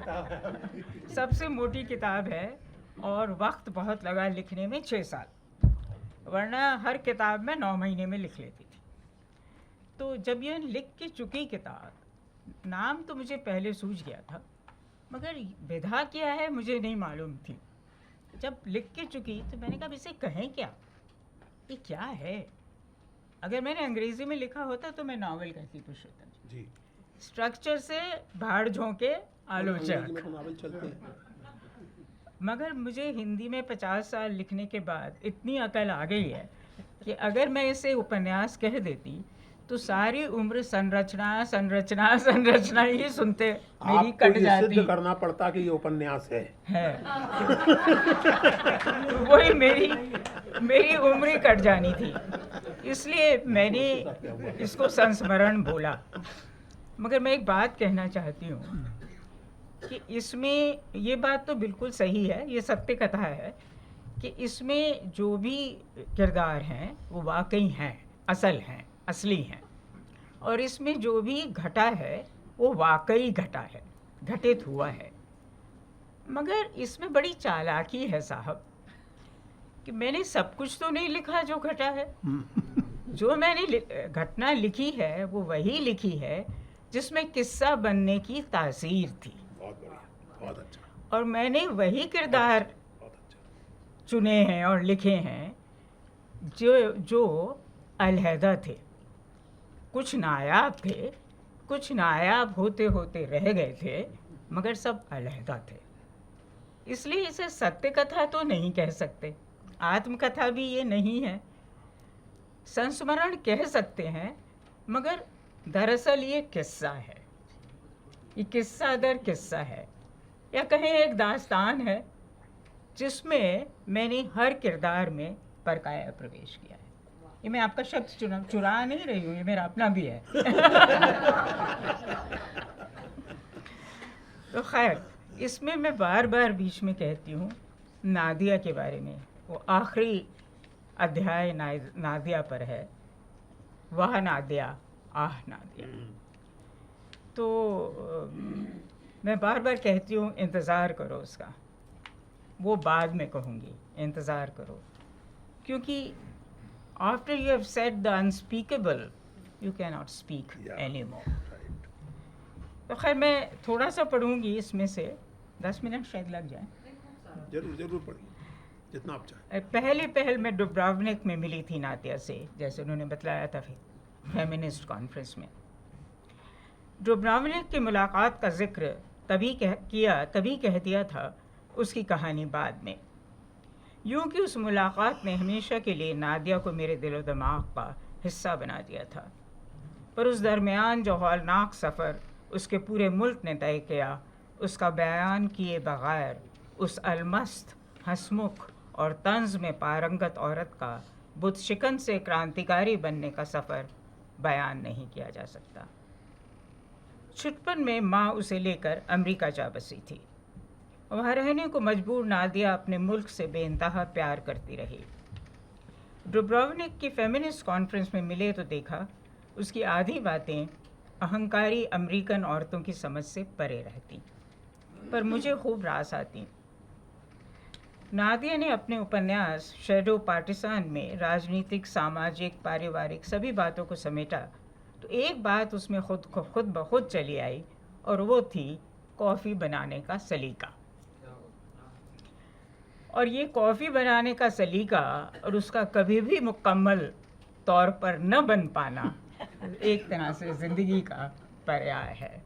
सबसे मोटी किताब है और वक्त बहुत लगा लिखने में 6 साल, वरना हर किताब में 9 महीने में लिख लेती थी। तो जब यह लिख के चुकी किताब, नाम तो मुझे पहले सूझ गया था मगर विधा क्या है मुझे नहीं मालूम थी। जब लिख के चुकी तो मैंने कहा इसे कहें क्या, ये क्या है। अगर मैंने अंग्रेज़ी में लिखा होता तो मैं नावल कहती पुरुषोत्तम जी। स्ट्रक्चर से भाड़ झोंके आलोचक, नावल चलते हैं। मगर मुझे हिंदी में 50 साल लिखने के बाद इतनी अकल आ गई है कि अगर मैं इसे उपन्यास कह देती तो सारी उम्र संरचना संरचना संरचना ही सुनते मेरी कट जाती। सिद्ध करना पड़ता कि ये उपन्यास है। वही मेरी उम्र ही कट जानी थी, इसलिए मैंने इसको संस्मरण बोला। मगर मैं एक बात कहना चाहती हूँ कि इसमें ये बात तो बिल्कुल सही है, ये सत्य कथा है कि इसमें जो भी किरदार हैं वो वाकई हैं, असल हैं, असली हैं, और इसमें जो भी घटा है वो वाकई घटा है, घटित हुआ है। मगर इसमें बड़ी चालाकी है साहब कि मैंने सब कुछ तो नहीं लिखा जो घटा है। जो मैंने घटना लिखी है वो वही लिखी है जिसमें किस्सा बनने की तासीर थी। बहुत बढ़िया, बहुत अच्छा। और मैंने वही किरदार चुने हैं और लिखे हैं जो अलहदा थे। कुछ नायाब थे, कुछ नायाब होते होते रह गए थे, मगर सब अलहदा थे। इसलिए इसे सत्य कथा तो नहीं कह सकते, आत्मकथा भी ये नहीं है। संस्मरण कह सकते हैं मगर दरअसल ये किस्सा है, ये किस्सा दर किस्सा है, या कहें एक दास्तान है जिसमें मैंने हर किरदार में परकाया प्रवेश किया है। ये मैं आपका शब्द चुरा नहीं रही हूँ, ये मेरा अपना भी है। तो खैर, इसमें मैं बार बार बीच में कहती हूँ नादिया के बारे में। वो आखिरी अध्याय नादिया पर है, वाह नादिया आह नादिया। तो मैं बार बार कहती हूँ इंतज़ार करो उसका, वो बाद में कहूँगी, इंतज़ार करो, क्योंकि after you have said the unspeakable you can not speak any more. तो खैर मैं थोड़ा सा पढ़ूँगी इसमें से, 10 मिनट शायद लग जाए। जरूर पढ़िए, जितना आप चाहें। पहल मैं डुब्रावनिक में मिली थी नादिया से, जैसे उन्होंने बतलाया था फेमिनिस्ट कॉन्फ्रेंस में। डुब्रावनिक की मुलाकात का जिक्र तभी कह दिया था उसकी कहानी बाद में। यूँ कि उस मुलाकात ने हमेशा के लिए नादिया को मेरे दिलो दिमाग का हिस्सा बना दिया था, पर उस दरमियान जो हौलनाक सफ़र उसके पूरे मुल्क ने तय किया, उसका बयान किए बग़ैर उस अलमस्त, हंसमुख और तंज में पारंगत औरत का बुत शिकन से क्रांतिकारी बनने का सफ़र बयान नहीं किया जा सकता। छुटपन में माँ उसे लेकर अमेरिका जा बसी थी। वहाँ रहने को मजबूर नादिया अपने मुल्क से बेइंतहा प्यार करती रही। डुब्रावनिक की फेमिनिस्ट कॉन्फ्रेंस में मिले तो देखा उसकी आधी बातें अहंकारी अमेरिकन औरतों की समझ से परे रहती, पर मुझे खूब रास आती। नादिया ने अपने उपन्यास शैडो पार्टिसान में राजनीतिक, सामाजिक, पारिवारिक सभी बातों को समेटा, तो एक बात उसमें खुद ब खुद चली आई, और वो थी कॉफ़ी बनाने का सलीका। और ये कॉफ़ी बनाने का सलीका और उसका कभी भी मुकम्मल तौर पर न बन पाना एक तरह से ज़िंदगी का पर्याय है।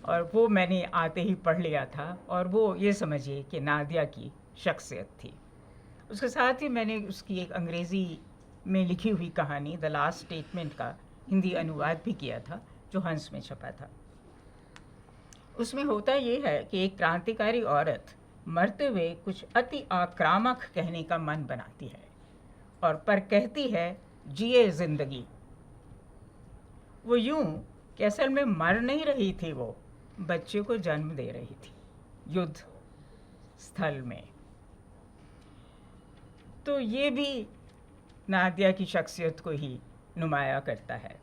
और वो मैंने आते ही पढ़ लिया था, और वो ये समझिए कि नादिया की शख्सियत थी। उसके साथ ही मैंने उसकी एक अंग्रेज़ी में लिखी हुई कहानी द लास्ट स्टेटमेंट का हिंदी अनुवाद भी किया था, जो हंस में छपा था। उसमें होता ये है कि एक क्रांतिकारी औरत मरते हुए कुछ अति आक्रामक कहने का मन बनाती है, और पर कहती है जिए ज़िंदगी। वो यूं कि असल में मर नहीं रही थी, वो बच्चे को जन्म दे रही थी युद्ध स्थल में। तो ये भी नादिया की शख्सियत को ही नुमाया करता है।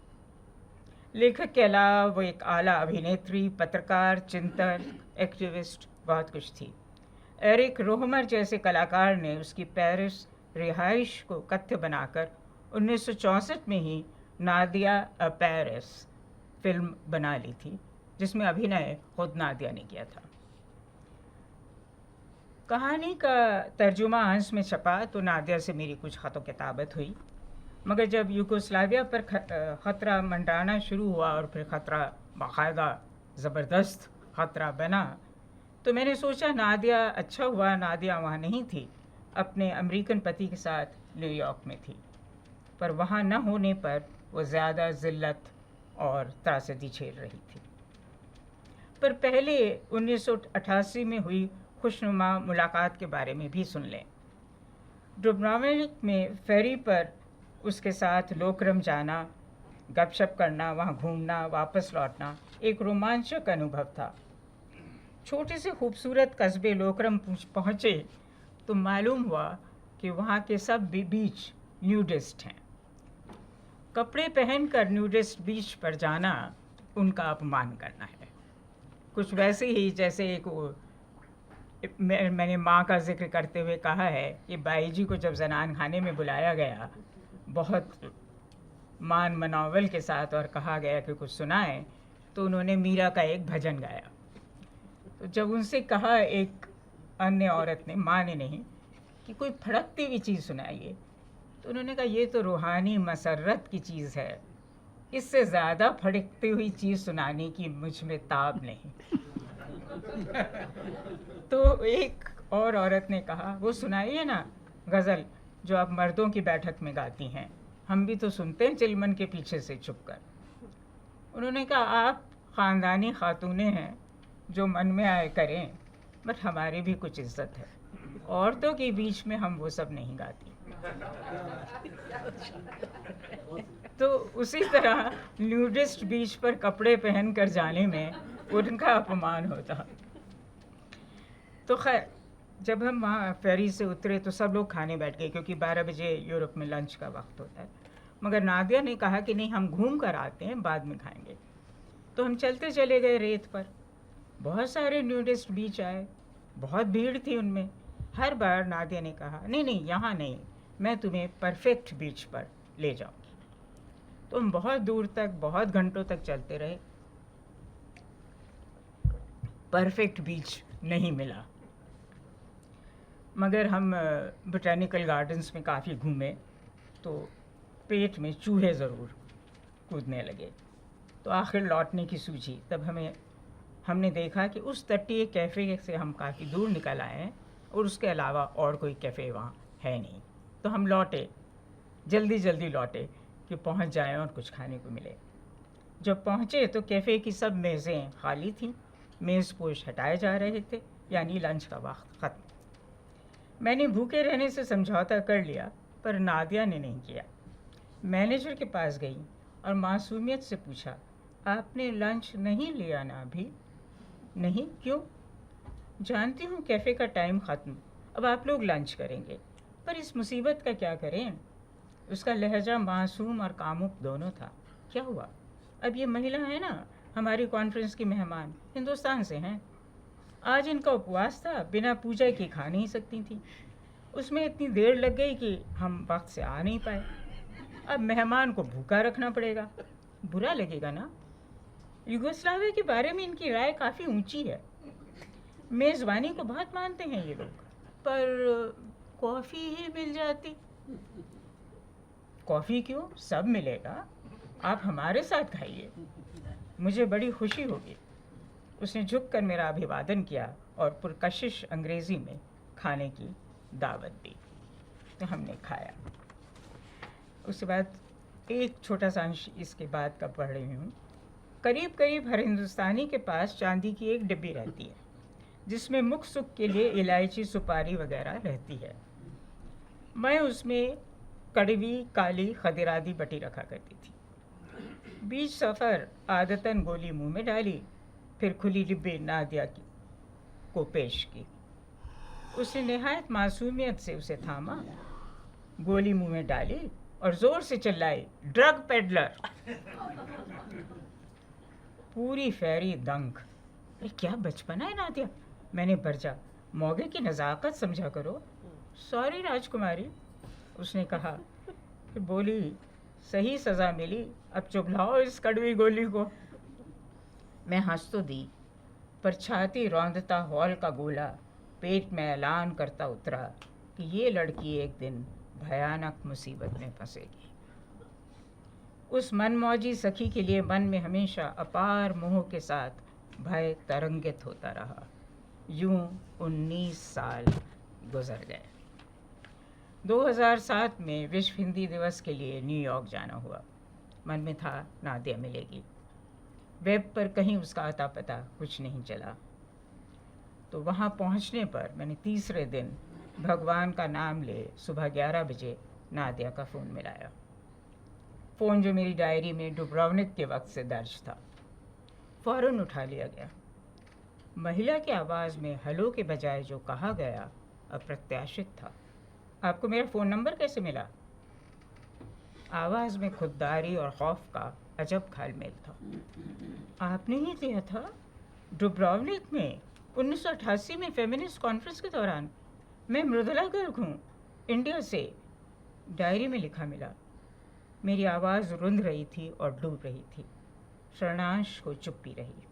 लेखक के अलावा वो एक आला अभिनेत्री, पत्रकार, चिंतक, एक्टिविस्ट, बहुत कुछ थी। एरिक रोहमर जैसे कलाकार ने उसकी पेरिस रिहाइश को कथ्य बनाकर 1964 में ही नादिया अ पेरिस फिल्म बना ली थी, जिसमें अभिनय खुद नादिया ने किया था। कहानी का तर्जुमा हंस में छपा तो नादिया से मेरी कुछ ख़त किताबत हुई, मगर जब यूगोस्लाविया पर ख़तरा मंडराना शुरू हुआ और फिर ख़तरा बाकायदा ज़बरदस्त ख़तरा बना, तो मैंने सोचा नादिया, अच्छा हुआ नादिया वहाँ नहीं थी, अपने अमेरिकन पति के साथ न्यूयॉर्क में थी। पर वहाँ न होने पर वो ज़्यादा ज़िल्लत और त्रासदी झेल रही थी। पर पहले 1988 में हुई खुशनुमा मुलाकात के बारे में भी सुन लें। डुब्रोवनिक में फेरी पर उसके साथ लोक्रम जाना, गपशप करना, वहाँ घूमना, वापस लौटना एक रोमांचक अनुभव था। छोटे से खूबसूरत कस्बे लोक्रम पहुँचे तो मालूम हुआ कि वहाँ के सब बीच न्यूडिस्ट हैं। कपड़े पहनकर न्यूडिस्ट बीच पर जाना उनका अपमान करना है। कुछ वैसे ही जैसे एक मैंने माँ का जिक्र करते हुए कहा है कि बाई जी को जब जनान खाने में बुलाया गया बहुत मान मनावल के साथ और कहा गया कि कुछ सुनाएं, तो उन्होंने मीरा का एक भजन गाया। तो जब उनसे कहा एक अन्य औरत ने, माँ ने नहीं, कि कोई फड़कती हुई चीज़ सुनाइए, तो उन्होंने कहा ये तो रूहानी मसरत की चीज़ है, इससे ज़्यादा फड़कती हुई चीज़ सुनाने की मुझ में ताब नहीं। तो एक और औरत ने कहा वो सुनाइए ना गज़ल जो आप मर्दों की बैठक में गाती हैं, हम भी तो सुनते हैं चिलमन के पीछे से छुपकर। उन्होंने कहा आप ख़ानदानी खातूने हैं, जो मन में आए करें, बट हमारी भी कुछ इज्जत है, औरतों के बीच में हम वो सब नहीं गाती। तो उसी तरह न्यूडिस्ट बीच पर कपड़े पहनकर जाने में उनका अपमान होता। तो खैर जब हम वहाँ फेरी से उतरे तो सब लोग खाने बैठ गए, क्योंकि 12 बजे यूरोप में लंच का वक्त होता है। मगर नादिया ने कहा कि नहीं, हम घूम कर आते हैं, बाद में खाएंगे। तो हम चलते चले गए रेत पर। बहुत सारे न्यूडिस्ट बीच आए, बहुत भीड़ थी उनमें। हर बार नादिया ने कहा नहीं नहीं, यहाँ नहीं, मैं तुम्हें परफेक्ट बीच पर ले जाऊँगी। तो हम बहुत दूर तक, बहुत घंटों तक चलते रहे, परफेक्ट बीच नहीं मिला। मगर हम बोटेनिकल गार्डन्स में काफ़ी घूमे तो पेट में चूहे ज़रूर कूदने लगे। तो आखिर लौटने की सूझी, तब हमने देखा कि उस तटीय कैफ़े से हम काफ़ी दूर निकल आए हैं और उसके अलावा और कोई कैफ़े वहाँ है नहीं। तो हम लौटे, जल्दी जल्दी लौटे कि पहुँच जाएं और कुछ खाने को मिले। जब पहुँचे तो कैफ़े की सब मेज़ें खाली थीं, मेज़ पोश हटाए जा रहे थे, यानी लंच का वक्त ख़त्म। मैंने भूखे रहने से समझौता कर लिया, पर नादिया ने नहीं किया। मैनेजर के पास गई और मासूमियत से पूछा, आपने लंच नहीं लिया ना अभी? नहीं, क्यों? जानती हूँ कैफ़े का टाइम ख़त्म, अब आप लोग लंच करेंगे, पर इस मुसीबत का क्या करें? उसका लहजा मासूम और कामुक दोनों था। क्या हुआ? अब ये महिला है ना, हमारी कॉन्फ्रेंस की मेहमान, हिंदुस्तान से हैं। आज इनका उपवास था, बिना पूजा के खा नहीं सकती थी। उसमें इतनी देर लग गई कि हम वक्त से आ नहीं पाए। अब मेहमान को भूखा रखना पड़ेगा, बुरा लगेगा ना? युगोस्लाविया के बारे में इनकी राय काफ़ी ऊंची है, मेज़बानी को बहुत मानते हैं ये लोग, पर कॉफ़ी ही मिल जाती। कॉफ़ी क्यों, सब मिलेगा, आप हमारे साथ खाइए, मुझे बड़ी खुशी होगी। उसने झुककर मेरा अभिवादन किया और पुरकशिश अंग्रेज़ी में खाने की दावत दी। तो हमने खाया। उसके बाद एक छोटा सा अंश इसके बाद का पढ़ रही हूँ। करीब करीब हर हिंदुस्तानी के पास चांदी की एक डिब्बी रहती है, जिसमें मुख सुख के लिए इलायची, सुपारी वगैरह रहती है। मैं उसमें कड़वी काली खदिरादी बटी रखा करती थी। बीच सफ़र आदतन गोली मुंह में डाली, फिर खुली डिब्बी नादिया को पेश की। उसने निहायत मासूमियत से उसे थामा, गोली मुंह में डाली और ज़ोर से चिल्लाई, ड्रग पेडलर। पूरी फेरी दंग। अरे क्या बचपना है नादिया, मैंने बरजा, मौके की नज़ाकत समझा करो। सॉरी राजकुमारी, उसने कहा। फिर बोली, सही सज़ा मिली, अब चुभलाओ इस कड़वी गोली को। मैं हंस तो दी, पर छाती रौंदता हॉल का गोला पेट में ऐलान करता उतरा कि ये लड़की एक दिन भयानक मुसीबत में फंसेगी। उस मनमौजी सखी के लिए मन में हमेशा अपार मोह के साथ भय तरंगित होता रहा। यूं 19 साल गुजर गए। 2007 में विश्व हिंदी दिवस के लिए न्यूयॉर्क जाना हुआ। मन में था नादिया मिलेगी। वेब पर कहीं उसका अता पता कुछ नहीं चला। तो वहाँ पहुँचने पर मैंने तीसरे दिन भगवान का नाम ले सुबह 11 बजे नादिया का फ़ोन मिलाया। फ़ोन जो मेरी डायरी में डुब्रोवनिक के वक्त से दर्ज था। फ़ौरन उठा लिया गया। महिला की आवाज़ में हेलो के बजाय जो कहा गया अप्रत्याशित था। आपको मेरा फ़ोन नंबर कैसे मिला? आवाज़ में खुददारी और खौफ का अजब घालमेल था। आपने ही दिया था डुब्रोवनिक में 1988 में फेमिनिस्ट कॉन्फ्रेंस के दौरान। मैं मृदुला गर्ग हूँ, इंडिया से। डायरी में लिखा मिला। मेरी आवाज़ रुंध रही थी और डूब रही थी। शरणांश को चुप्पी रही।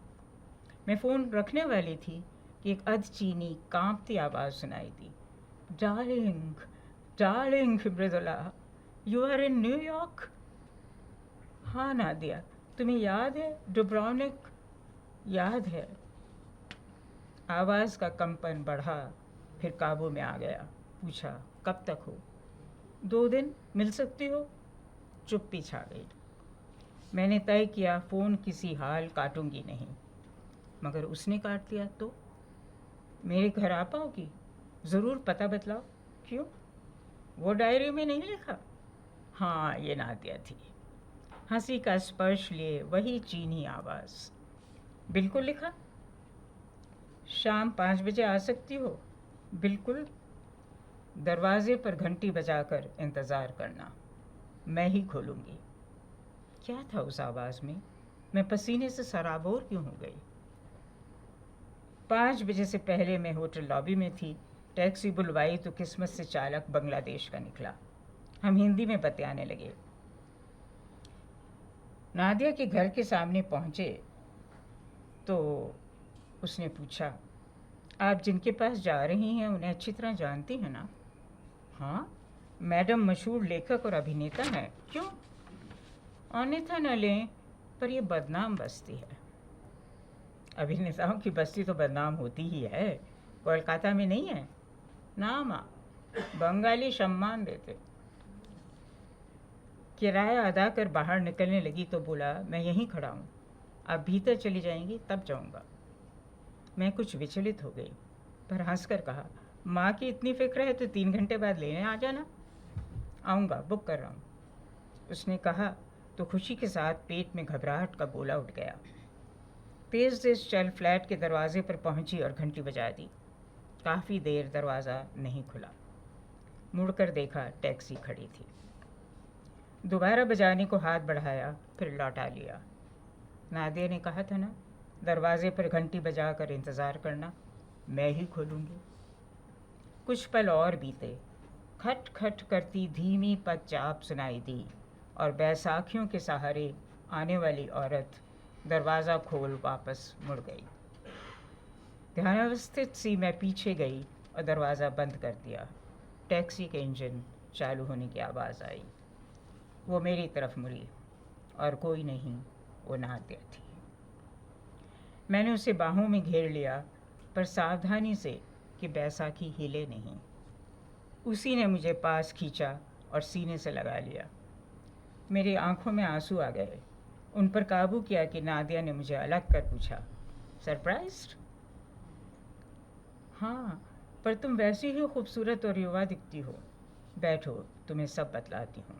मैं फ़ोन रखने वाली थी कि एक अधचीनी कांपती आवाज़ सुनाई दी। Darling, darling Mridula, you are in New York? हाँ नादिया, तुम्हें याद है डुब्रोवनिक? याद है। आवाज़ का कंपन बढ़ा, फिर काबू में आ गया। पूछा, कब तक हो? 2 दिन, मिल सकती हो? चुप्पी छा गई। मैंने तय किया फ़ोन किसी हाल काटूंगी नहीं। मगर उसने काट दिया तो? मेरे घर आ पाओगी? ज़रूर, पता बतलाओ। क्यों? वो डायरी में नहीं लिखा? हाँ, ये नादिया थी। हंसी का स्पर्श लिए वही चीनी आवाज़। बिल्कुल लिखा। शाम 5 बजे आ सकती हो? बिल्कुल। दरवाजे पर घंटी बजाकर इंतज़ार करना, मैं ही खोलूँगी। क्या था उस आवाज़ में? मैं पसीने से सराबोर क्यों हो गई? 5 बजे से पहले मैं होटल लॉबी में थी। टैक्सी बुलवाई तो किस्मत से चालक बांग्लादेश का निकला। हम हिंदी में बतियाने लगे। नादिया के घर के सामने पहुँचे तो उसने पूछा, आप जिनके पास जा रही हैं उन्हें अच्छी तरह जानती हैं ना? हाँ, मैडम मशहूर लेखक और अभिनेता हैं। क्यों? अन्यथा न लें, पर ये बदनाम बस्ती है। अभिनेताओं की बस्ती तो बदनाम होती ही है। कोलकाता में नहीं है ना माँ, बंगाली सम्मान देते। किराया अदा कर बाहर निकलने लगी तो बोला, मैं यहीं खड़ा हूँ, आप भीतर चली जाएंगी तब जाऊँगा। मैं कुछ विचलित हो गई, पर हंसकर कहा, माँ की इतनी फिक्र है तो 3 घंटे बाद लेने आ जाना। आऊँगा, बुक कर रहा हूँ। उसने कहा तो खुशी के साथ पेट में घबराहट का गोला उठ गया। तेज़ तेज़ चल फ्लैट के दरवाजे पर पहुंची और घंटी बजा दी। काफ़ी देर दरवाज़ा नहीं खुला। मुड़कर देखा, टैक्सी खड़ी थी। दोबारा बजाने को हाथ बढ़ाया, फिर लौटा लिया। नादिया ने कहा था ना, दरवाजे पर घंटी बजा कर इंतज़ार करना, मैं ही खोलूँगी। कुछ पल और बीते। खट खट करती धीमी पदचाप सुनाई दी और बैसाखियों के सहारे आने वाली औरत दरवाज़ा खोल वापस मुड़ गई। ध्यानावस्थित सी मैं पीछे गई और दरवाज़ा बंद कर दिया। टैक्सी के इंजन चालू होने की आवाज़ आई। वो मेरी तरफ मुड़ी और कोई नहीं, वो नादिया थी। मैंने उसे बाहों में घेर लिया, पर सावधानी से कि बैसाखी हिले नहीं। उसी ने मुझे पास खींचा और सीने से लगा लिया। मेरी आंखों में आंसू आ गए। उन पर काबू किया कि नादिया ने मुझे अलग कर पूछा, सरप्राइज्ड? हाँ, पर तुम वैसी ही खूबसूरत और युवा दिखती हो। बैठो, तुम्हें सब बतलाती हूँ।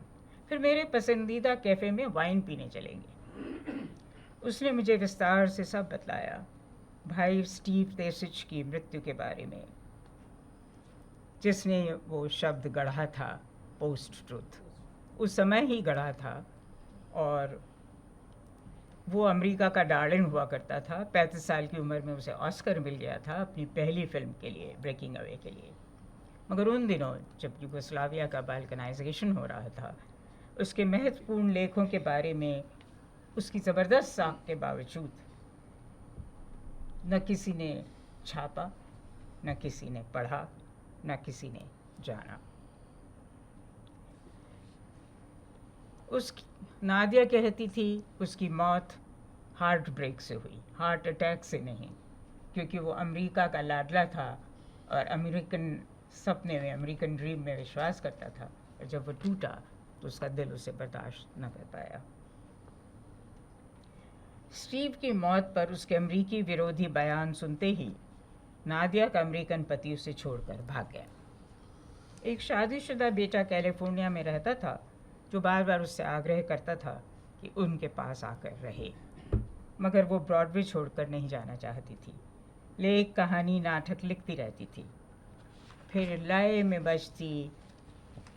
फिर मेरे पसंदीदा कैफ़े में वाइन पीने चलेंगे। उसने मुझे विस्तार से सब बतलाया। भाई स्टीव तेसिच की मृत्यु के बारे में, जिसने वो शब्द गढ़ा था, पोस्ट ट्रुथ, उस समय ही गढ़ा था और वो अमेरिका का डार्लिंग हुआ करता था। 35 साल की उम्र में उसे ऑस्कर मिल गया था अपनी पहली फिल्म के लिए, ब्रेकिंग अवे के लिए। मगर उन दिनों जब यूगोस्लाविया का बाल्कनाइजेशन हो रहा था, उसके महत्वपूर्ण लेखों के बारे में उसकी ज़बरदस्त साख के बावजूद न किसी ने छापा, न किसी ने पढ़ा, न किसी ने जाना। नादिया कहती थी उसकी मौत हार्ट ब्रेक से हुई, हार्ट अटैक से नहीं, क्योंकि वो अमेरिका का लाडला था और अमेरिकन सपने में, अमेरिकन ड्रीम में विश्वास करता था, और जब वो टूटा तो उसका दिल उसे बर्दाश्त न कर पाया। स्टीव की मौत पर उसके अमेरिकी विरोधी बयान सुनते ही नादिया का अमेरिकन पति उसे छोड़कर भाग गया। एक शादीशुदा बेटा कैलिफोर्निया में रहता था जो बार बार उससे आग्रह करता था कि उनके पास आकर रहे, मगर वो ब्रॉडवे छोड़कर नहीं जाना चाहती थी। लेख, कहानी, नाटक लिखती रहती थी। फिर लय में बजती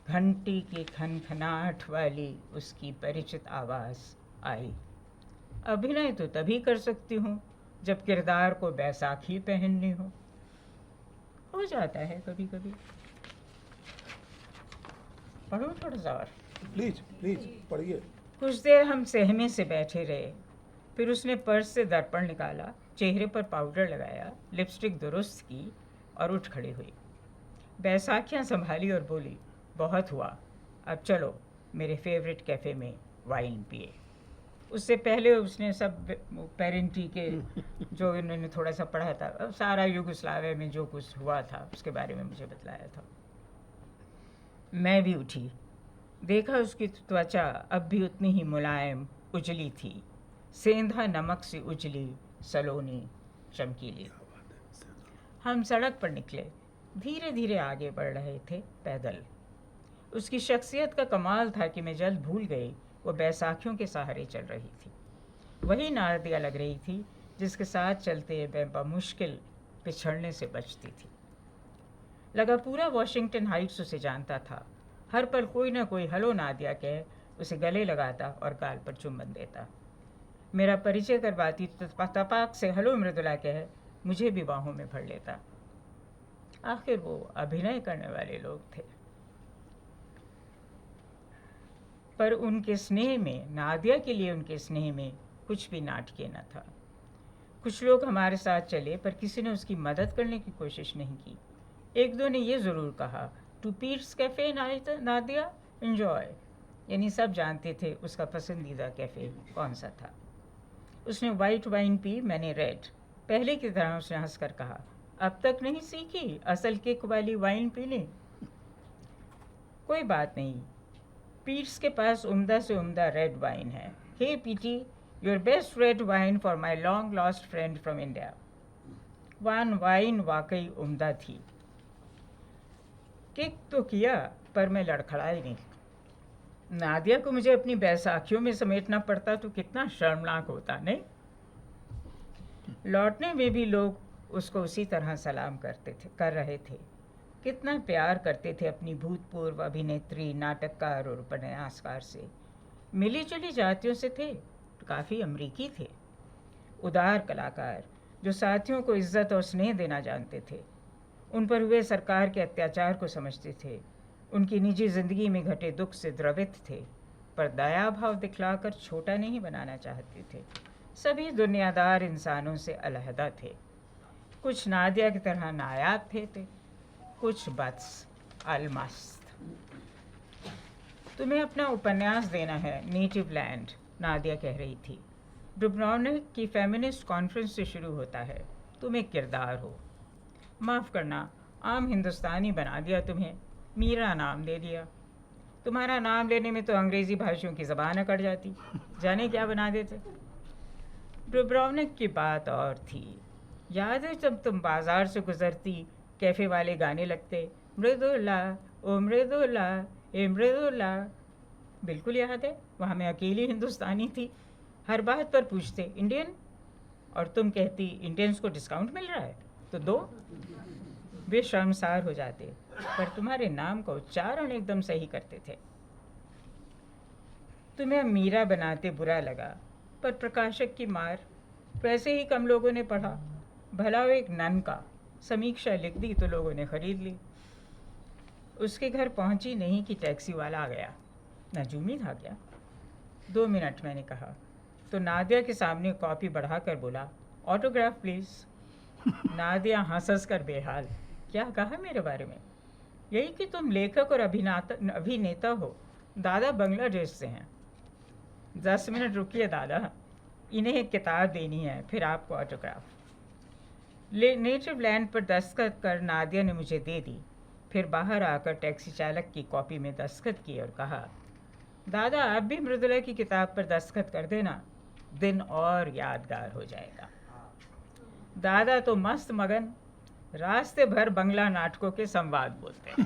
घंटी की खनखनाहट वाली उसकी परिचित आवाज़ आई, अभिनय तो तभी कर सकती हूँ जब किरदार को बैसाखी पहननी हो जाता है कभी कभी। पढ़ो थोड़ा सा और। प्लीज प्लीज पढ़िए। कुछ देर हम सहमे से बैठे रहे। फिर उसने पर्स से दर्पण निकाला, चेहरे पर पाउडर लगाया, लिपस्टिक दुरुस्त की और उठ खड़ी हुई। बैसाखियाँ संभाली और बोली, बहुत हुआ, अब चलो मेरे फेवरेट कैफ़े में वाइन पिए। उससे पहले उसने सब पेरेंटी के जो इन्होंने थोड़ा सा पढ़ा था, सारा यूगोस्लाविया में जो कुछ हुआ था उसके बारे में मुझे बतलाया था। मैं भी उठी। देखा उसकी त्वचा अब भी उतनी ही मुलायम उजली थी, सेंधा नमक से उजली, सलोनी, चमकीली। हम सड़क पर निकले, धीरे धीरे आगे बढ़ रहे थे पैदल। उसकी शख्सियत का कमाल था कि मैं जल्द भूल गई वो बैसाखियों के सहारे चल रही थी। वही नादिया लग रही थी जिसके साथ चलते मैं बमुश्किल पिछड़ने से बचती थी। लगा पूरा वॉशिंगटन हाइट्स उसे जानता था। हर पल कोई ना कोई हेलो नादिया कह उसे गले लगाता और गाल पर चुम्बन देता। मेरा परिचय करवाती तो तपाक से हेलो मृदुला कह मुझे भी बाहों में भर लेता। आखिर वो अभिनय करने वाले लोग थे। पर उनके स्नेह में, नादिया के लिए उनके स्नेह में कुछ भी नाटकीय न था। कुछ लोग हमारे साथ चले पर किसी ने उसकी मदद करने की कोशिश नहीं की। एक दो ने ये ज़रूर कहा, to Pete's cafe Nadia, enjoy. यानी सब जानते थे उसका पसंदीदा कैफ़े कौन सा था। उसने वाइट वाइन पी, मैंने रेड। पहले की तरह उसने हंसकर कहा, अब तक नहीं सीखी असल किक वाली वाइन पीने? कोई बात नहीं, पीट्स के पास उम्दा से उम्दा रेड वाइन है। Hey Petey, your best red wine for my long lost friend from India. Wine वाकई उम्दा थी। किक तो किया पर मैं लड़खड़ाई नहीं। नादिया को मुझे अपनी बैसाखियों में समेटना पड़ता तो कितना शर्मनाक होता, नहीं? लौटने में भी लोग उसको उसी तरह सलाम कर रहे थे। कितना प्यार करते थे अपनी भूतपूर्व अभिनेत्री, नाटककार और उपन्यासकार से। मिली जुली जातियों से थे, काफ़ी अमरीकी थे। उदार कलाकार जो साथियों को इज्जत और स्नेह देना जानते थे। उन पर हुए सरकार के अत्याचार को समझते थे। उनकी निजी ज़िंदगी में घटे दुख से द्रवित थे, पर दया भाव दिखलाकर छोटा नहीं बनाना चाहते थे। सभी दुनियादार इंसानों से अलहदा थे। कुछ नादिया की तरह नायाब थे, कुछ बस अलमस्त। तुम्हें अपना उपन्यास देना है, नेटिव लैंड, नादिया कह रही थी। डुब्रोवनिक की फेमिनिस्ट कॉन्फ्रेंस से शुरू होता है। तुम एक किरदार हो। माफ़ करना, आम हिंदुस्तानी बना दिया तुम्हें, मीरा नाम दे दिया। तुम्हारा नाम लेने में तो अंग्रेज़ी भाषियों की ज़बान अकड़ जाती, जाने क्या बना देते। डुब्रोवनिक की बात और थी। याद है जब तुम बाज़ार से गुज़रती, कैफ़े वाले गाने लगते, मृदुला ओ मृदुला ए मृदुला। बिल्कुल याद है। वहाँ मैं अकेली हिंदुस्तानी थी। हर बात पर पूछते, इंडियन? और तुम कहती, इंडियंस को डिस्काउंट मिल रहा है तो दो। वे शर्मसार हो जाते, पर तुम्हारे नाम का उच्चारण एकदम सही करते थे। तुम्हें मीरा बनाते बुरा लगा, पर प्रकाशक की मार, वैसे ही कम लोगों ने पढ़ा। भला वो एक नन का समीक्षा लिख दी तो लोगों ने ख़रीद ली। उसके घर पहुंची नहीं कि टैक्सी वाला आ गया। नजूमी था क्या? 2 मिनट, मैंने कहा तो नादिया के सामने कॉपी बढ़ाकर बोला, ऑटोग्राफ प्लीज़। नादिया हंस कर बेहाल। क्या कहा मेरे बारे में? यही कि तुम लेखक और अभिनेता हो। दादा बांग्लादेश से हैं। 10 मिनट रुकिए दादा, इन्हें एक किताब देनी है, फिर आपको ऑटोग्राफ। नेटिव लैंड पर दस्तखत कर नादिया ने मुझे दे दी। फिर बाहर आकर टैक्सी चालक की कॉपी में दस्तखत किए और कहा, दादा आप भी मृदुला की किताब पर दस्तखत कर देना, दिन और यादगार हो जाएगा। दादा तो मस्त मगन, रास्ते भर बंगला नाटकों के संवाद बोलते हैं।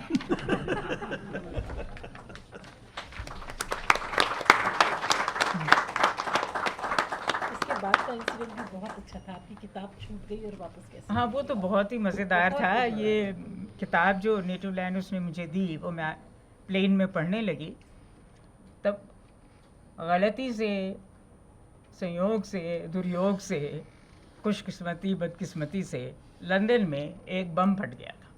इसके बाद का इंसिडेंट भी बहुत अच्छा था, आपकी किताब छूट गई और वापस कैसे? हाँ, वो तो बहुत ही मज़ेदार था। ये किताब जो नेटिव लैंड उसने मुझे दी, वो मैं प्लेन में पढ़ने लगी, तब गलती से, संयोग से, दुर्योग से, खुशकिस्मती बदकिस्मती से लंदन में एक बम फट गया था।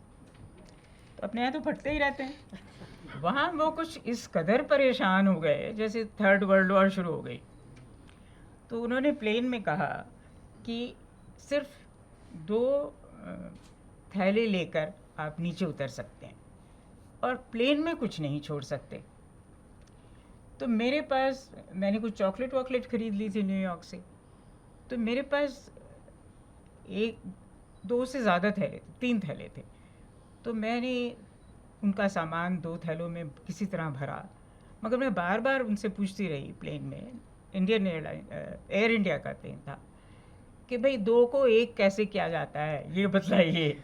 तो अपने यहाँ तो फटते ही रहते हैं। वहाँ वो कुछ इस कदर परेशान हो गए जैसे 3rd वर्ल्ड वॉर शुरू हो गई। तो उन्होंने प्लेन में कहा कि सिर्फ 2 थैले लेकर आप नीचे उतर सकते हैं और प्लेन में कुछ नहीं छोड़ सकते। तो मेरे पास, मैंने कुछ चॉकलेट वॉकलेट ख़रीद ली थी न्यूयॉर्क से, तो मेरे पास 2 से ज़्यादा थैले थे, 3 थैले थे। तो मैंने उनका सामान 2 थैलों में किसी तरह भरा, मगर मैं बार बार उनसे पूछती रही प्लेन में, इंडियन एयर इंडिया का प्लेन था, कि भाई 2 को 1 कैसे किया जाता है, ये बतलाइए।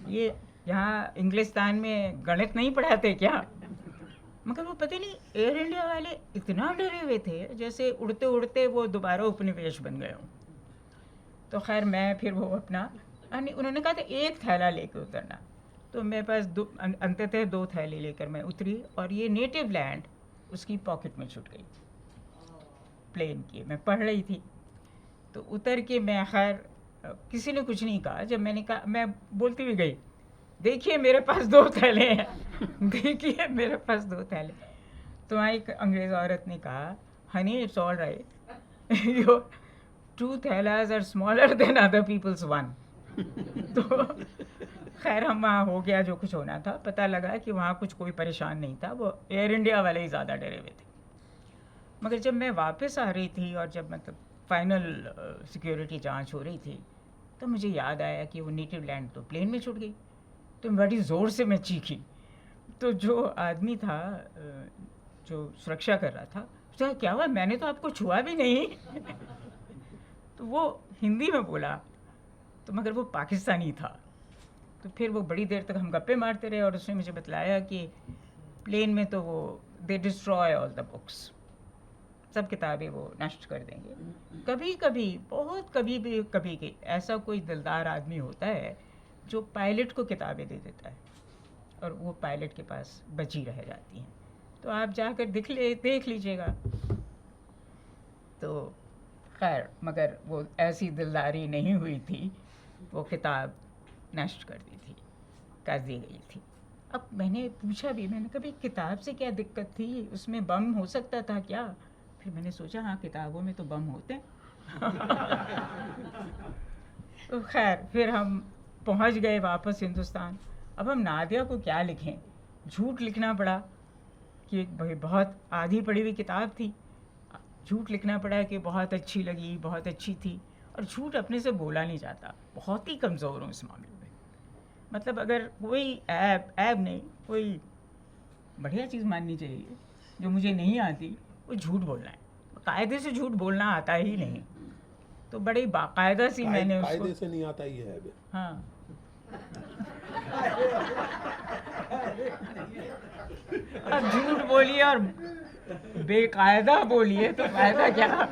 ये यहाँ इंग्लिस्तान में गणित नहीं पढ़ाते क्या? मगर वो पता नहीं एयर इंडिया वाले इतना डरे हुए थे जैसे उड़ते उड़ते वो दोबारा उपनिवेश बन गए हों। तो खैर मैं फिर वो अपना, उन्होंने कहा था 1 थैला लेकर उतरना, तो मेरे पास अंततः 2 थैले लेकर मैं उतरी और ये नेटिव लैंड उसकी पॉकेट में छूट गई प्लेन की। मैं पढ़ रही थी तो उतर के मैं, खैर किसी ने कुछ नहीं कहा। जब मैंने कहा, मैं बोलती हुई गई, देखिए मेरे पास 2 थैले हैं, देखिए मेरे पास 2 थैले। तो वहाँ एक अंग्रेज़ औरत ने कहा, honey it's all right, your 2 थैलास are smaller than other peoples 1। तो खैर हम वहाँ हो गया जो कुछ होना था। पता लगा कि वहाँ कुछ कोई परेशान नहीं था, वो एयर इंडिया वाले ही ज़्यादा डरे हुए थे। मगर जब मैं वापस आ रही थी और जब मतलब फाइनल सिक्योरिटी जांच हो रही थी, तो मुझे याद आया कि वो नेटिव लैंड तो प्लेन में छूट गई। तो बड़ी ज़ोर से मैं चीखी। तो जो आदमी था जो सुरक्षा कर रहा था, उसने कहा, क्या हुआ, मैंने तो आपको छुआ भी नहीं। तो वो हिंदी में बोला, तो मगर वो पाकिस्तानी था। तो फिर वो बड़ी देर तक हम गप्पे मारते रहे और उसने मुझे बतलाया कि प्लेन में तो वो दे डिस्ट्रॉय ऑल द बुक्स, सब किताबें वो नष्ट कर देंगे। कभी कभी, बहुत कभी की ऐसा कोई दिलदार आदमी होता है जो पायलट को किताबें दे देता है और वो पायलट के पास बची रह जाती हैं। तो आप जाकर देख लीजिएगा। तो खैर, मगर वो ऐसी दिलदारी नहीं हुई थी, वो किताब नष्ट कर दी थी, कर दी गई थी। अब मैंने पूछा भी, मैंने कभी किताब से क्या दिक्कत थी, उसमें बम हो सकता था क्या? फिर मैंने सोचा, हाँ किताबों में तो बम होते हैं। तो खैर फिर हम पहुंच गए वापस हिंदुस्तान। अब हम नादिया को क्या लिखें? झूठ लिखना पड़ा कि भाई बहुत आधी पढ़ी हुई किताब थी, झूठ लिखना पड़ा कि बहुत अच्छी लगी, बहुत अच्छी थी। और झूठ अपने से बोला नहीं जाता, बहुत ही कमज़ोर हूँ इस मामले में। मतलब अगर कोई ऐब नहीं, कोई बढ़िया चीज़ माननी चाहिए जो मुझे नहीं आती, वो झूठ बोलना है। कायदे से झूठ बोलना आता ही नहीं, तो बड़ी बाकायदा सी मैंने उसको, कायदे से नहीं आता ही है। हाँ अब झूठ बोलिए और बेकायदा बोलिए तो फायदा क्या?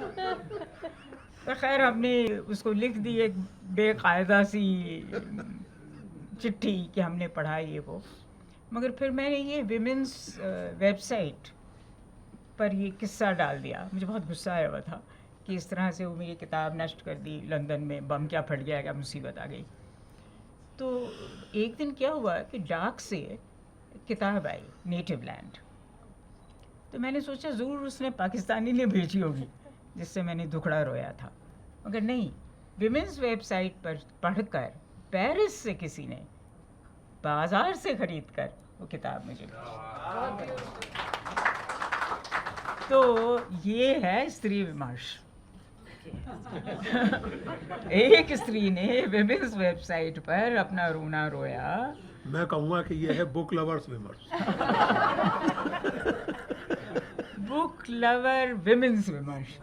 तो खैर हमने उसको लिख दी एक बेकायदा सी चिट्ठी कि हमने पढ़ा ये वो। मगर फिर मैंने ये विमेंस वेबसाइट पर ये किस्सा डाल दिया, मुझे बहुत गुस्सा आया हुआ था कि इस तरह से वो मेरी किताब नष्ट कर दी, लंदन में बम क्या फट गया, क्या मुसीबत आ गई। तो एक दिन क्या हुआ कि डाक से किताब आई, नेटिव लैंड। तो मैंने सोचा ज़रूर उसने पाकिस्तानी ने भेजी होगी, जिससे मैंने दुखड़ा रोया था। मगर नहीं, विमेंस वेबसाइट पर पढ़कर पेरिस से किसी ने बाज़ार से ख़रीद कर वो किताब मुझे भेजी। तो ये है स्त्री विमर्श। एक स्त्री ने विमेंस वेबसाइट पर अपना रोना रोया। मैं कहूँगा कि ये है बुक लवर्स विमर्श। बुक लवर विमेंस विमर्श।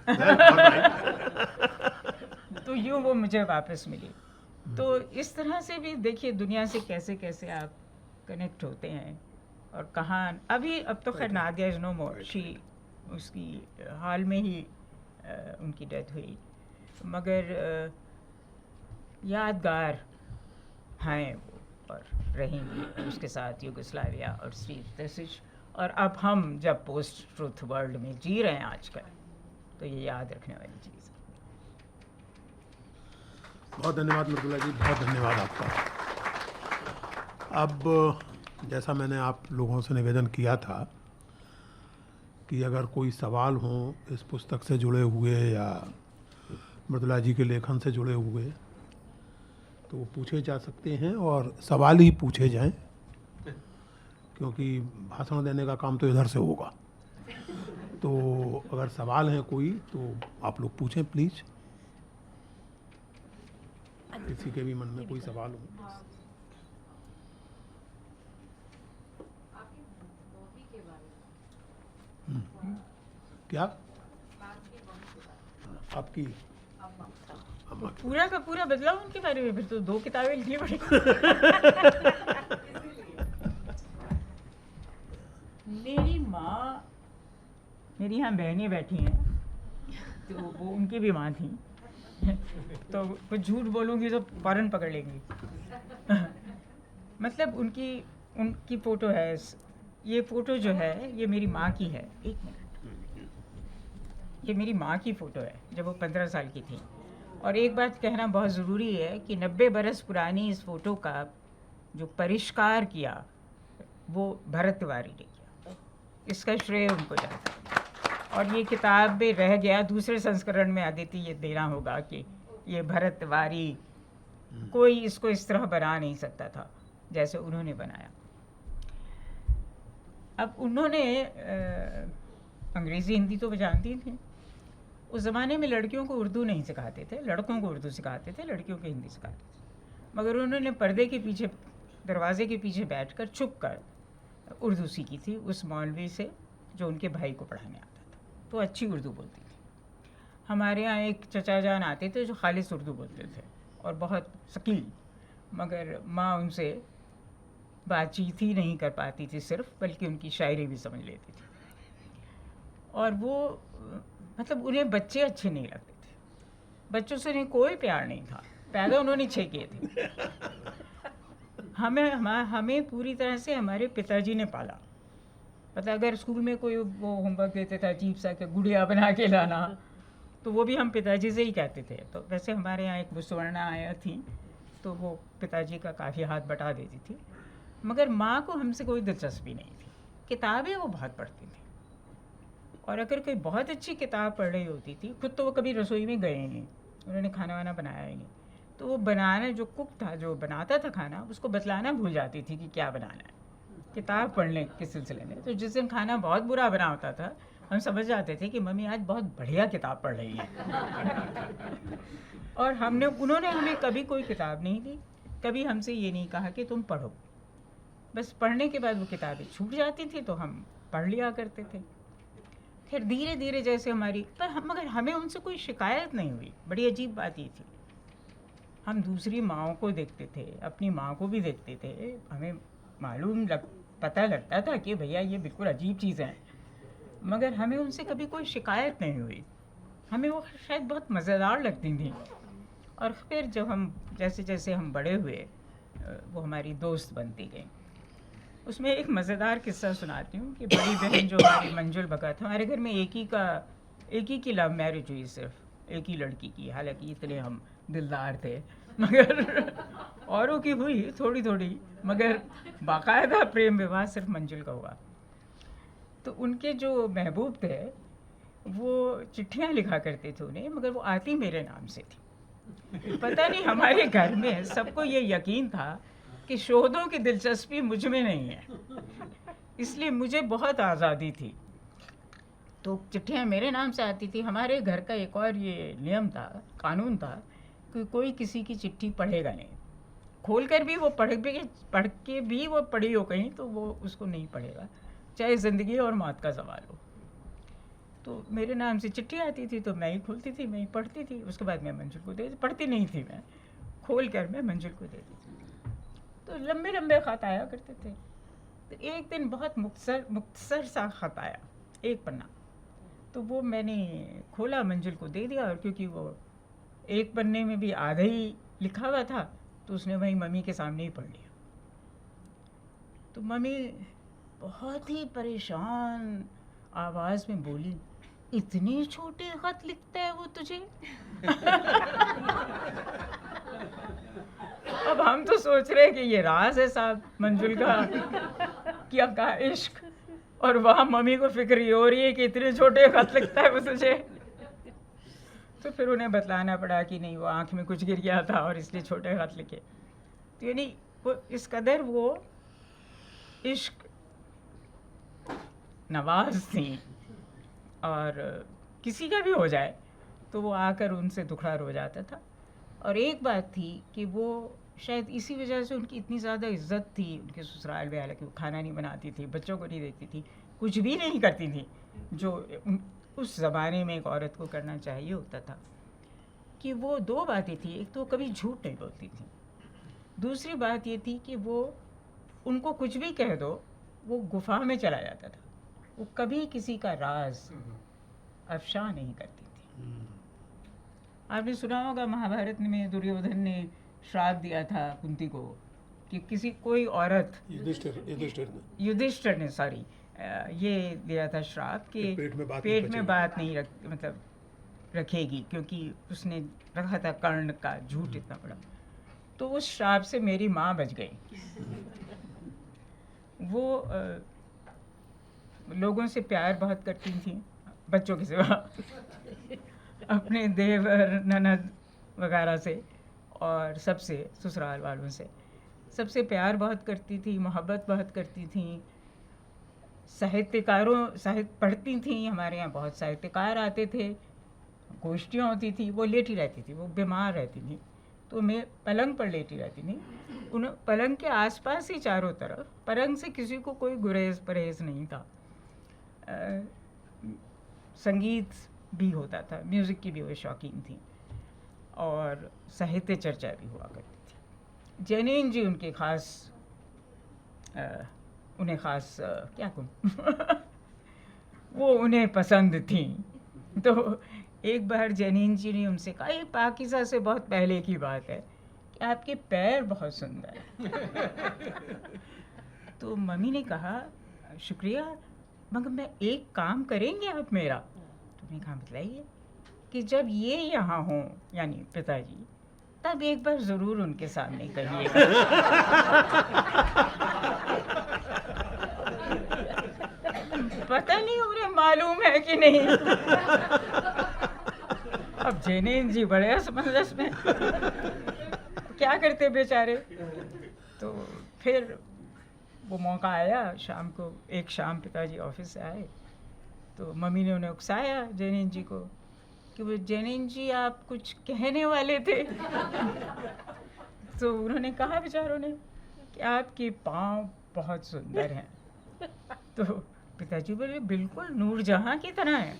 तो यूँ वो मुझे वापस मिली। तो इस तरह से भी देखिए दुनिया से कैसे कैसे आप कनेक्ट होते हैं और कहाँ। अब तो खैर नादिया इज़ नो मोर, उसकी हाल में ही उनकी डेथ हुई, मगर यादगार हैं वो और रहेंगी उसके साथ यूगोस्लाविया और स्वीडिश। और अब हम जब पोस्ट ट्रुथ वर्ल्ड में जी रहे हैं आजकल, तो ये याद रखने वाली चीज़ है। बहुत धन्यवाद मृदुला जी, बहुत धन्यवाद आपका। अब जैसा मैंने आप लोगों से निवेदन किया था कि अगर कोई सवाल हो इस पुस्तक से जुड़े हुए या मृदुला जी के लेखन से जुड़े हुए, तो वो पूछे जा सकते हैं और सवाल ही पूछे जाएं, क्योंकि भाषण देने का काम तो इधर से होगा। तो अगर सवाल है कोई तो आप लोग पूछें प्लीज़, किसी के भी मन में कोई सवाल हो। क्या आपकी अम्मा की? पूरा का पूरा बदलाव उनके बारे में, फिर तो 2 किताबें लिखनी पड़ी। मेरी माँ, मेरी यहाँ बहनें बैठी हैं, तो वो उनकी भी माँ थी। तो कुछ झूठ बोलूँगी तो फ़ौरन पकड़ लेंगी। मतलब उनकी फ़ोटो है। ये फ़ोटो जो है ये मेरी माँ की है। 1 मिनट, ये मेरी माँ की फ़ोटो है जब वो 15 साल की थी। और एक बात कहना बहुत ज़रूरी है कि 90 बरस पुरानी इस फ़ोटो का जो परिष्कार किया वो भरत तिवारी ने किया। इसका श्रेय उनको जाता है। और ये किताब में रह गया, दूसरे संस्करण में अदिति ये देना होगा कि ये भरत तिवारी, कोई इसको इस तरह बना नहीं सकता था जैसे उन्होंने बनाया। अब उन्होंने अंग्रेज़ी हिंदी तो वो जानती थी। उस ज़माने में लड़कियों को उर्दू नहीं सिखाते थे, लड़कों को उर्दू सिखाते थे, लड़कियों को हिंदी सिखाते थे। मगर उन्होंने पर्दे के पीछे, दरवाजे के पीछे बैठकर चुप कर उर्दू सीखी थी उस मौलवी से जो उनके भाई को पढ़ाने आता था। तो अच्छी उर्दू बोलती थी। हमारे यहाँ एक चचा जान आते थे जो खालिस उर्दू बोलते थे और बहुत शकील, मगर माँ उनसे बातचीत ही नहीं कर पाती थी सिर्फ, बल्कि उनकी शायरी भी समझ लेती थी। और वो मतलब उन्हें बच्चे अच्छे नहीं लगते थे, बच्चों से उन्हें कोई प्यार नहीं था। पैदा उन्होंने 6 किए थे। हमें पूरी तरह से हमारे पिताजी ने पाला। मतलब अगर स्कूल में कोई वो होमवर्क देते था अजीब सा कि गुड़िया बना के लाना, तो वो भी हम पिताजी से ही कहते थे। तो वैसे हमारे यहाँ एक सुवर्णा आया थी, तो वो पिताजी का काफ़ी हाथ बटा देती थी। मगर माँ को हमसे कोई दिलचस्पी नहीं थी। किताबें वो बहुत पढ़ती थी, और अगर कोई बहुत अच्छी किताब पढ़ रही होती थी, खुद तो वो कभी रसोई में गए ही नहीं, उन्होंने खाना वाना बनाया ही नहीं, तो वो बनाना, जो कुक था जो बनाता था खाना, उसको बतलाना भूल जाती थी कि क्या बनाना है, किताब पढ़ने के सिलसिले में। तो जिस दिन खाना बहुत बुरा बना होता था, हम समझ जाते थे कि मम्मी आज बहुत बढ़िया किताब पढ़ रही है। और उन्होंने हमें कभी कोई किताब नहीं दी, कभी हमसे ये नहीं कहा कि तुम पढ़ो। बस पढ़ने के बाद वो किताबें छूट जाती थी तो हम पढ़ लिया करते थे। फिर धीरे धीरे जैसे मगर हमें उनसे कोई शिकायत नहीं हुई। बड़ी अजीब बात ये थी, हम दूसरी माँओं को देखते थे, अपनी माँ को भी देखते थे, हमें पता लगता था कि भैया ये बिल्कुल अजीब चीज़ है, मगर हमें उनसे कभी कोई शिकायत नहीं हुई। हमें वो शायद बहुत मज़ेदार लगती थी। और फिर जब जैसे जैसे हम बड़े हुए, वो हमारी दोस्त बनती गई। उसमें एक मज़ेदार किस्सा सुनाती हूँ कि बड़ी बहन जो हमारी मंजुल भगत, हमारे घर में एक ही की लव मैरिज हुई सिर्फ, एक ही लड़की की, हालांकि इतने हम दिलदार थे, मगर औरों की हुई थोड़ी थोड़ी, मगर बाकायदा प्रेम विवाह सिर्फ मंजुल का हुआ। तो उनके जो महबूब थे वो चिट्ठियाँ लिखा करते थे उन्हें, मगर वो आती मेरे नाम से थी। पता नहीं हमारे घर में सबको ये यकीन था कि शोधों की दिलचस्पी मुझ में नहीं है, इसलिए मुझे बहुत आज़ादी थी। तो चिट्ठियाँ मेरे नाम से आती थी। हमारे घर का एक और ये नियम था, कानून था, कि कोई किसी की चिट्ठी पढ़ेगा नहीं, खोल कर भी वो पढ़ के भी वो पढ़ी हो कहीं तो वो उसको नहीं पढ़ेगा, चाहे ज़िंदगी और मौत का सवाल हो। तो मेरे नाम से चिट्ठी आती थी तो मैं ही खोलती थी, मैं ही पढ़ती थी, उसके बाद मैं मंजुल को पढ़ती नहीं थी, मैं खोल कर मैं मंजुल को देती थी। तो लंबे लंबे ख़त आया करते थे। तो एक दिन बहुत मुख्तसर सा ख़त आया, एक पन्ना, तो वो मैंने खोला, मंजुल को दे दिया, और क्योंकि वो एक पन्ने में भी आधा ही लिखा हुआ था तो उसने वहीं मम्मी के सामने ही पढ़ लिया। तो मम्मी बहुत ही परेशान आवाज़ में बोली, इतने छोटे खत लिखता है वो तुझे? अब हम तो सोच रहे हैं कि ये राज है साहब मंजुल का क्या का इश्क, और वहाँ मम्मी को फिक्र ये हो रही है कि इतने छोटे खत लिखता है वो तुझे। तो फिर उन्हें बतलाना पड़ा कि नहीं, वो आँख में कुछ गिर गया था और इसलिए छोटे खत लिखे। तो यानी वो इस कदर वो इश्क नवाज थी, और किसी का भी हो जाए तो वो आकर उनसे दुखड़ा रो जाता था। और एक बात थी कि वो शायद इसी वजह से उनकी इतनी ज़्यादा इज्जत थी उनके ससुराल में, हालांकि वो खाना नहीं बनाती थी, बच्चों को नहीं देखती थी, कुछ भी नहीं करती थी जो उस ज़माने में एक औरत को करना चाहिए होता था। कि वो दो बातें थी, एक तो वो कभी झूठ नहीं बोलती थी, दूसरी बात ये थी कि वो उनको कुछ भी कह दो वो गुफा में चला जाता था, वो कभी किसी का राज अफशा नहीं करती थी। आपने सुना होगा महाभारत में दुर्योधन ने श्राप दिया था कुंती को कि किसी कोई औरत, युधिष्ठिर ने सॉरी, ये दिया था श्राप कि पेट में बात नहीं मतलब रखेगी, क्योंकि उसने रखा था कर्ण का झूठ इतना बड़ा। तो उस श्राप से मेरी माँ बच गई। वो लोगों से प्यार बहुत करती थी, बच्चों के सिवा, अपने देवर ननद वगैरह से और सबसे, ससुराल वालों से, सबसे प्यार बहुत करती थी, मोहब्बत बहुत करती थी। साहित्य पढ़ती थी, हमारे यहाँ बहुत साहित्यकार आते थे, गोष्ठियाँ होती थी, वो लेटी रहती थी, वो बीमार रहती थी, तो मैं पलंग पर लेटी रहती थी। उन पलंग के आसपास ही चारों तरफ, पलंग से किसी को कोई गुरेज परहेज नहीं था। संगीत भी होता था, म्यूज़िक की भी वो शौकीन थी, और साहित्य चर्चा भी हुआ करती थी। जैनीन जी उनके ख़ास उन्हें ख़ास क्या कहूँ वो उन्हें पसंद थी। तो एक बार जैनीन जी ने उनसे कहा, ये पाकिज़ा से बहुत पहले की बात है, कि आपके पैर बहुत सुंदर हैं। तो मम्मी ने कहा, शुक्रिया, मगर मैं एक काम करेंगे आप मेरा? तो मैंने कहा बताइए। कि जब ये यहाँ हों, यानी पिताजी, तब एक बार ज़रूर उनके सामने कहिएगा। पता नहीं उन्हें मालूम है कि नहीं। अब जैनीन जी बड़े असमंजस में, क्या करते बेचारे। तो फिर वो मौका आया शाम को, एक शाम पिताजी ऑफिस से आए तो मम्मी ने उन्हें उकसाया जैनीन जी को कि वो जैनीन जी आप कुछ कहने वाले थे। तो उन्होंने कहा बेचारों ने कि आपके पाँव बहुत सुंदर हैं। तो पिताजी बोले बिल्कुल नूरजहां की तरह हैं।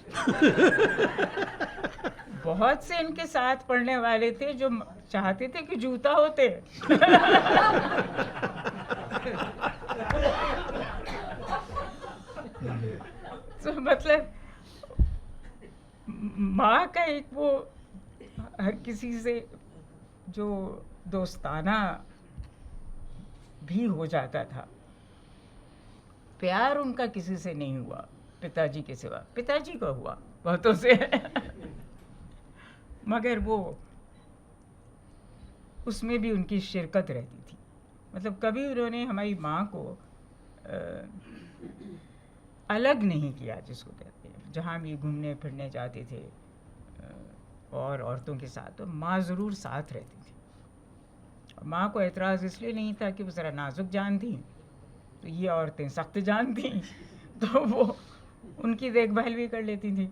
बहुत से इनके साथ पढ़ने वाले थे जो चाहते थे कि जूता होते। तो मतलब माँ का एक वो हर किसी से जो दोस्ताना भी हो जाता था, प्यार उनका किसी से नहीं हुआ पिताजी के सिवा, पिताजी का हुआ बहुतों से। मगर वो उसमें भी उनकी शिरकत रहती थी। मतलब कभी उन्होंने हमारी माँ को अलग नहीं किया, जिसको कहते हैं। जहाँ भी घूमने फिरने जाते थे और औरतों के साथ, तो माँ ज़रूर साथ रहती थी। और माँ को एतराज़ इसलिए नहीं था कि वो ज़रा नाजुक जान थी, तो ये औरतें सख्त जान थी, तो वो उनकी देखभाल भी कर लेती थी।